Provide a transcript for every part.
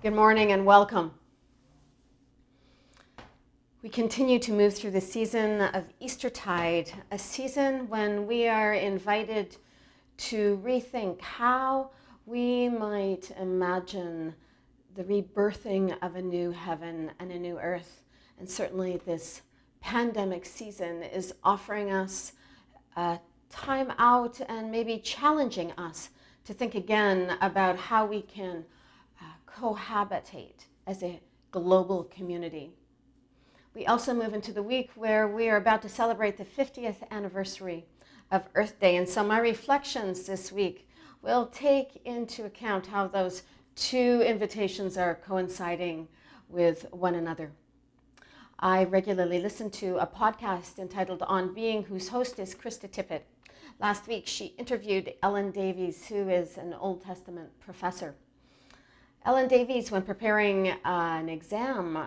Good morning and welcome. We continue to move through the season of Eastertide, a season when we are invited to rethink how we might imagine the rebirthing of a new heaven and a new earth. And certainly this pandemic season is offering us a time out and maybe challenging us to think again about how we can cohabitate as a global community. We also move into the week where we are about to celebrate the 50th anniversary of Earth Day. And so my reflections this week will take into account how those two invitations are coinciding with one another. I regularly listen to a podcast entitled On Being, whose host is Krista Tippett. Last week, she interviewed Ellen Davies, who is an Old Testament professor. Ellen Davies, when preparing an exam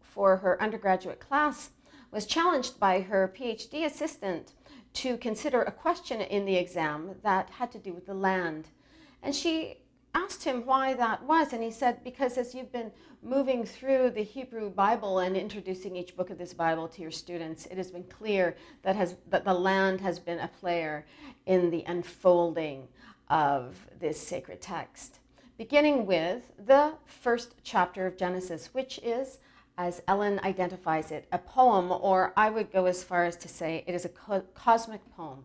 for her undergraduate class, was challenged by her PhD assistant to consider a question in the exam that had to do with the land. And she asked him why that was, and he said, because as you've been moving through the Hebrew Bible and introducing each book of this Bible to your students, it has been clear that the land has been a player in the unfolding of this sacred text. Beginning with the first chapter of Genesis, which is, as Ellen identifies it, a poem, or I would go as far as to say it is a cosmic poem.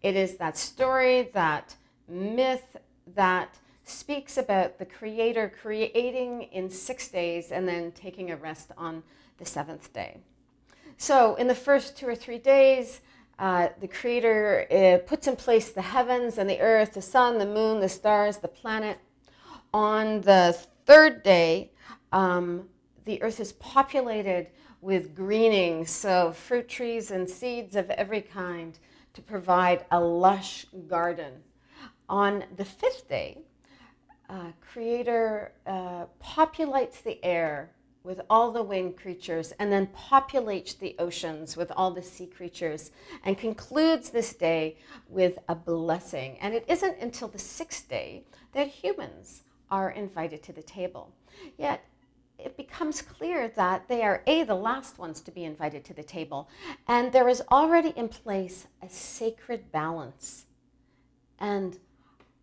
It is that story, that myth that speaks about the Creator creating in 6 days and then taking a rest on the seventh day. So in the first 2 or 3 days, the Creator puts in place the heavens and the earth, the sun, the moon, the stars, the planet. On the third day, the earth is populated with greening, so fruit trees and seeds of every kind to provide a lush garden. On the fifth day, Creator populates the air with all the winged creatures and then populates the oceans with all the sea creatures and concludes this day with a blessing. And it isn't until the sixth day that humans are invited to the table. Yet it becomes clear that they are the last ones to be invited to the table, and there is already in place a sacred balance and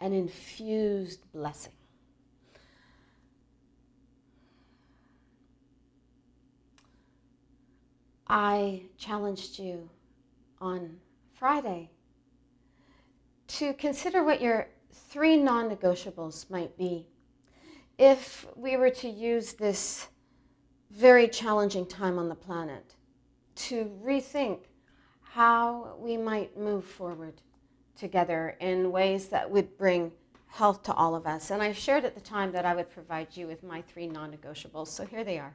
an infused blessing. I challenged you on Friday to consider what your 3 non-negotiables might be if we were to use this very challenging time on the planet to rethink how we might move forward together in ways that would bring health to all of us. And I shared at the time that I would provide you with my 3 non-negotiables, so here they are.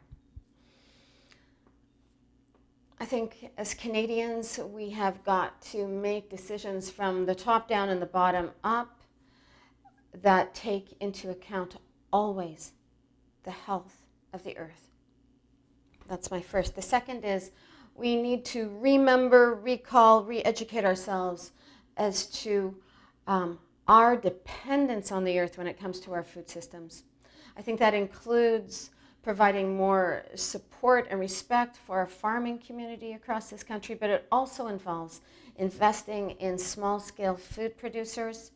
I think as Canadians, we have got to make decisions from the top down and the bottom up that take into account always the health of the earth. That's my first. The second is we need to remember, recall, re-educate ourselves as to our dependence on the earth when it comes to our food systems. I think that includes providing more support and respect for our farming community across this country, but it also involves investing in small-scale food producers.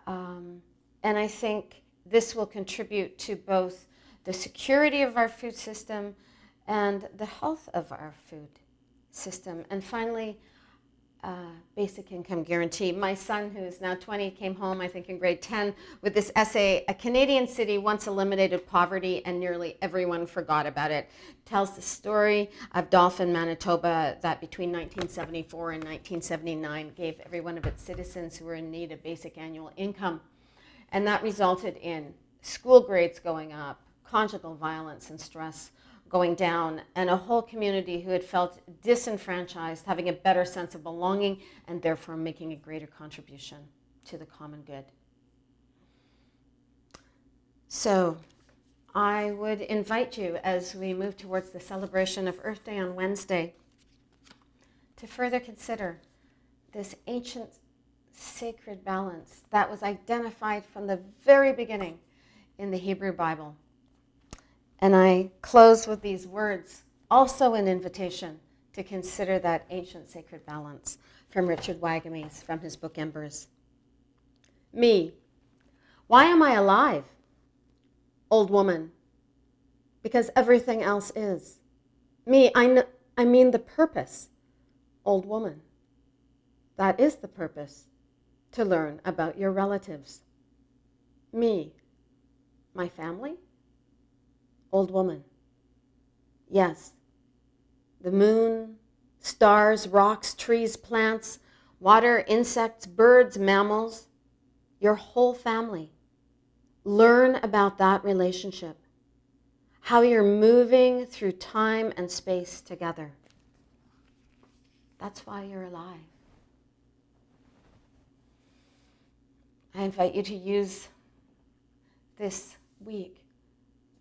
And I think this will contribute to both the security of our food system and the health of our food system. And finally, basic income guarantee. My son, who is now 20, came home, I think in grade 10, with this essay, A Canadian City Once Eliminated Poverty and Nearly Everyone Forgot About It. Tells the story of Dauphin, Manitoba, that between 1974 and 1979 gave every one of its citizens who were in need a basic annual income. And that resulted in school grades going up, conjugal violence and stress going down, and a whole community who had felt disenfranchised having a better sense of belonging and therefore making a greater contribution to the common good. So I would invite you, as we move towards the celebration of Earth Day on Wednesday, to further consider this ancient sacred balance that was identified from the very beginning in the Hebrew Bible. And I close with these words, also an invitation to consider that ancient sacred balance from Richard Wagamese from his book Embers. Me, why am I alive? Old woman, because everything else is. Me, I mean the purpose. Old woman, that is the purpose, to learn about your relatives. Me, my family? Old woman, yes. The moon, stars, rocks, trees, plants, water, insects, birds, mammals, your whole family. Learn about that relationship, how you're moving through time and space together. That's why you're alive. I invite you to use this week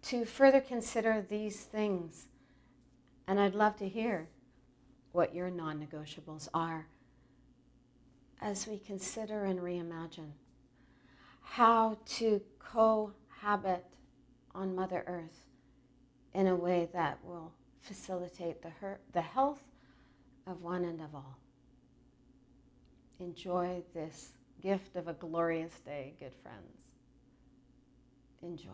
to further consider these things. And I'd love to hear what your non-negotiables are as we consider and reimagine how to cohabit on Mother Earth in a way that will facilitate the health of one and of all. Enjoy this gift of a glorious day, good friends. Enjoy.